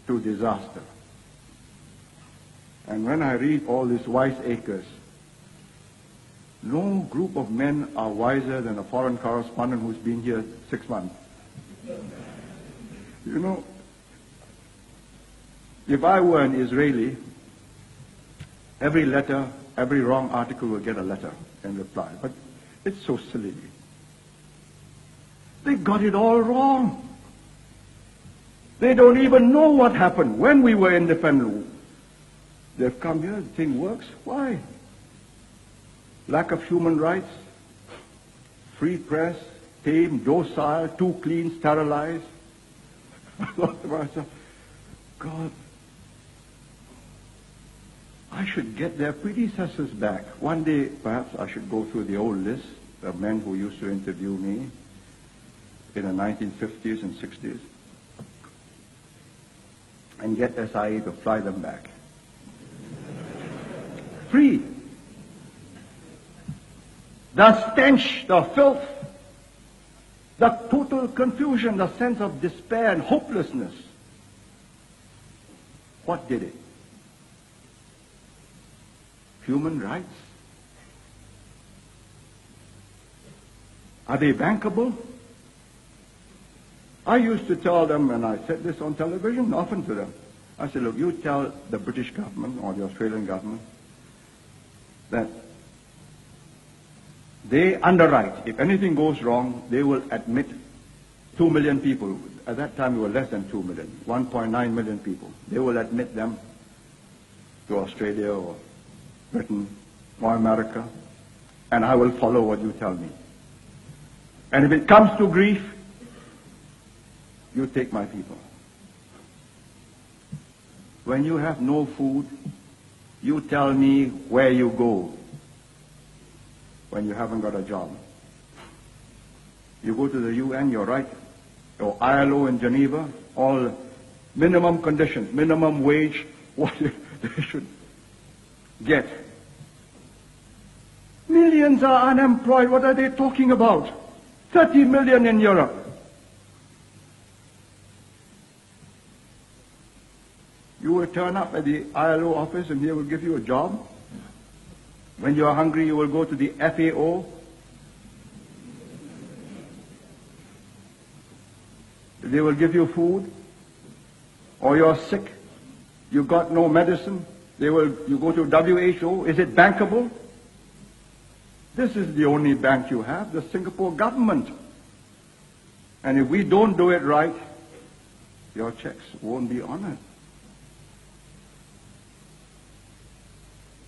to disaster. And when I read all these wise acres, no group of men are wiser than a foreign correspondent who's been here 6 months. You know, if I were an Israeli, every letter, every wrong article will get a letter in reply. But it's so silly. They got it all wrong. They don't even know what happened when we were independent. They've come here, the thing works. Why? Lack of human rights, free press, tame, docile, too clean, sterilized. I thought to myself, God, I should get their predecessors back. One day, perhaps I should go through the old list of men who used to interview me in the 1950s and 60s and get SIA to fly them back. Free. The stench, the filth, the total confusion, the sense of despair and hopelessness. What did it? Human rights? Are they bankable? I used to tell them, and I said this on television often to them, I said, look, you tell the British government or the Australian government that they underwrite. If anything goes wrong, they will admit 2 million people. At that time, we were less than 2 million, 1.9 million people. They will admit them to Australia or Britain or America, and I will follow what you tell me. And if it comes to grief, you take my people. When you have no food, you tell me where you go when you haven't got a job. You go to the UN, you're right, or ILO in Geneva, all minimum conditions, minimum wage, what they should get. Millions are unemployed. What are they talking about? 30 million in Europe. You will turn up at the ILO office and they will give you a job. When you are hungry, you will go to the FAO. They will give you food. Or you're sick, you got no medicine, you go to WHO. Is it bankable? This is the only bank you have, the Singapore government. And if we don't do it right, your checks won't be honored.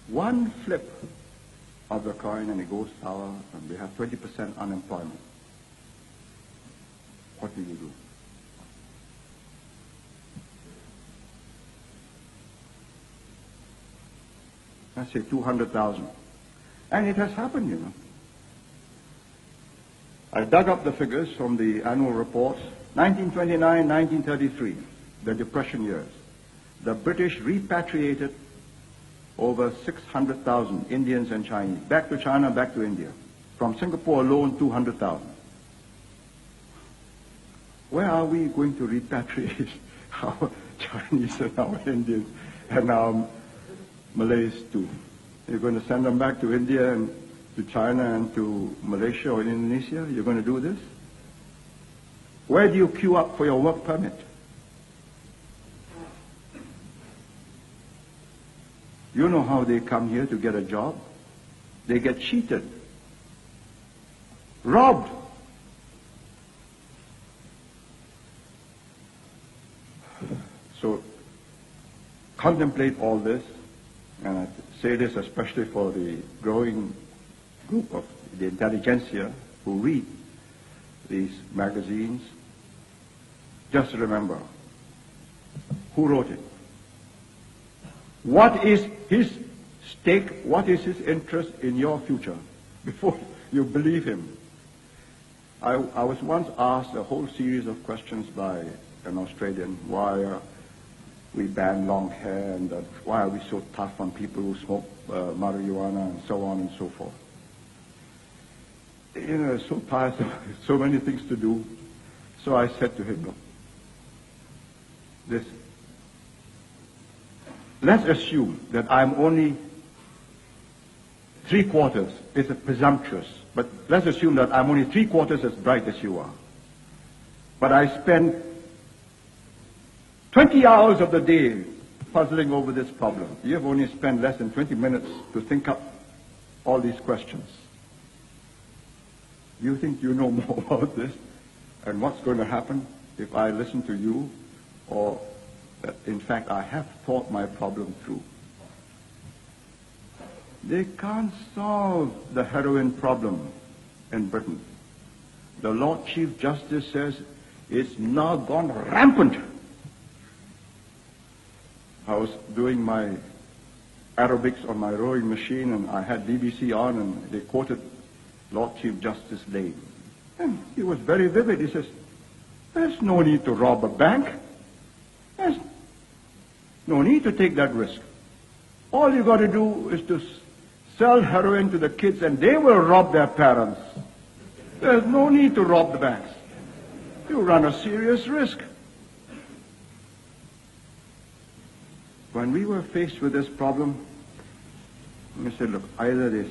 One flip of the coin and it goes sour and we have 20% unemployment. What do you do? Let's say 200,000. And it has happened, you know. I dug up the figures from the annual reports. 1929, 1933, the Depression years. The British repatriated over 600,000 Indians and Chinese, back to China, back to India. From Singapore alone, 200,000. Where are we going to repatriate our Chinese and our Indians and our Malays to? You're going to send them back to India and to China and to Malaysia or Indonesia? You're going to do this? Where do you queue up for your work permit? You know how they come here to get a job? They get cheated, robbed. So contemplate all this, and I say this especially for the growing group of the intelligentsia who read these magazines. Just remember, who wrote it? What is his stake? What is his interest in your future? Before you believe him. I was once asked a whole series of questions by an Australian. Why we ban long hair, and why are we so tough on people who smoke marijuana, and so on and so forth. You know, it's so tiresome, so many things to do. So I said to him, look, this let's assume that I'm only three-quarters. It's presumptuous, but let's assume that I'm only three-quarters as bright as you are. But I spend 20 hours of the day puzzling over this problem. You have only spent less than 20 minutes to think up all these questions. You think you know more about this and what's going to happen if I listen to you, or that in fact I have thought my problem through? They can't solve the heroin problem in Britain. The Lord Chief Justice says it's now gone rampant. I was doing my aerobics on my rowing machine, and I had BBC on, and they quoted Lord Chief Justice Lane. And he was very vivid. He says, there's no need to rob a bank. There's no need to take that risk. All you got to do is to sell heroin to the kids, and they will rob their parents. There's no need to rob the banks. You run a serious risk. When we were faced with this problem, we said, look, either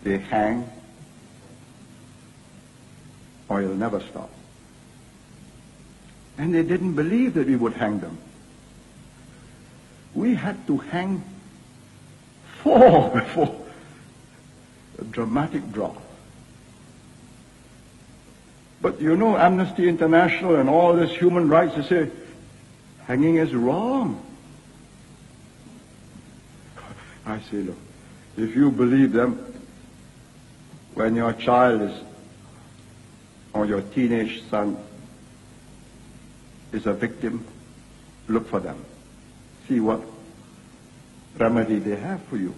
they hang, or it'll never stop. And they didn't believe that we would hang them. We had to hang 4 before a dramatic drop. But you know, Amnesty International and all this human rights, they say, hanging is wrong. I say, look, if you believe them, when your child is, or your teenage son is a victim, look for them. See what remedy they have for you.